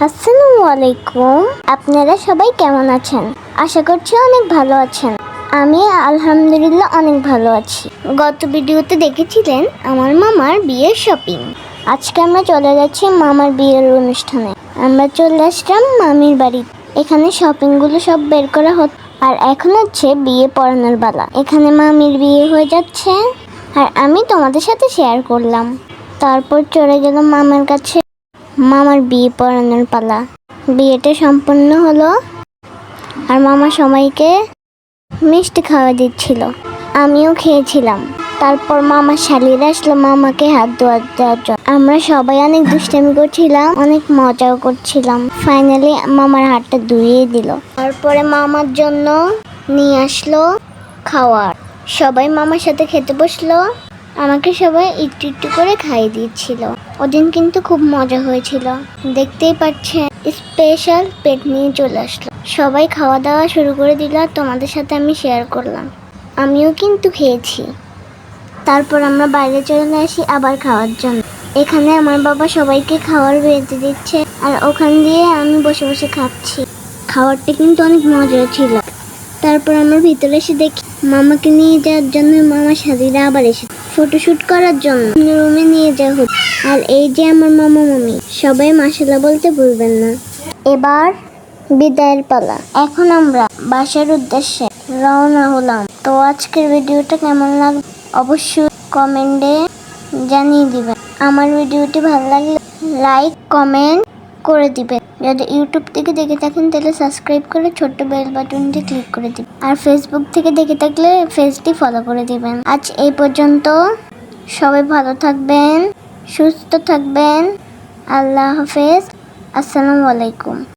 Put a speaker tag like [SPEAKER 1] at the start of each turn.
[SPEAKER 1] আসসালামু আলাইকুম। আপনারা সবাই কেমন আছেন? আশা করছি অনেক ভালো আছেন। আমি আলহামদুলিল্লাহ অনেক ভালো আছি। গত ভিডিওতে দেখেছিলেন আমার মামার বিয়ের শপিং। আজকে আমরা চলে যাচ্ছি মামার বিয়ের অনুষ্ঠানে। আমরা চলে আসলাম মামির বাড়ি। এখানে শপিংগুলো সব বের করা হচ্ছে আর এখন হচ্ছে বিয়ে পড়ানোর পালা। এখানে মামির বিয়ে হয়ে যাচ্ছে আর আমি তোমাদের সাথে শেয়ার করলাম। তারপর চলে গেলাম মামার কাছে। মামার বিয়ে পড়ানোর পালা। বিয়েটা সম্পন্ন হলো আর মামা সবাইকে মিষ্টি খাওয়া দিচ্ছিল। আমিও খেয়েছিলাম। তারপর মামার শালিরা আসলো মামাকে হাত দেওয়ার জন্য। আমরা সবাই অনেক দুষ্টামি করছিলাম, অনেক মজাও করছিলাম। ফাইনালি মামার হাতটা ধুইয়ে দিল। তারপরে মামার জন্য নিয়ে আসলো খাওয়ার। সবাই মামার সাথে খেতে বসলো। আমাকে সবাই একটু একটু করে খাইয়ে দিচ্ছিল। ওদিন কিন্তু খুব মজা হয়েছিল। দেখতেই পাচ্ছেন স্পেশাল পেট নিয়ে চলে আসলো। সবাই খাওয়া দাওয়া শুরু করে দিল। তোমাদের সাথে আমি শেয়ার করলাম। আমিও কিন্তু খেয়েছি। তারপর আমরা বাইরে চলে আসি আবার খাওয়ার জন্য। এখানে আমার বাবা সবাইকে খাবার বেঁধে দিচ্ছে আর ওখান দিয়ে আমি বসে বসে খাচ্ছি। খাবারটা কিন্তু অনেক মজা ছিল। তারপর আমরা ভিতরে এসে দেখি মামাকে নিয়ে যাওয়ার জন্য মামার শালিরা আবার এসে ফটোশুট করার জন্য রুমে নিয়ে যাওয়া হচ্ছে। আর এই যে আমার মামা মামি, সবাই মাশাআল্লাহ বলতে ভুলবেন না। এবার বিদায়ের পালা। এখন আমরা বাসার উদ্দেশ্যে রওনা হলাম। তো আজকের ভিডিওটা কেমন লাগলো অবশ্যই কমেন্টে জানিয়ে দিবেন। আমার ভিডিওটি ভালো লাগলে লাইক কমেন্ট করে দিবেন। যদি ইউটিউব থেকে দেখে থাকেন তাহলে সাবস্ক্রাইব করে ছোট্ট বেল বাটনটি ক্লিক করে দিবেন। আর ফেসবুক থেকে দেখে থাকলে পেজটি ফলো করে দিবেন। আজ এই পর্যন্ত। সবাই ভালো থাকবেন, সুস্থ থাকবেন। আল্লাহ হাফেজ। আসসালামু আলাইকুম।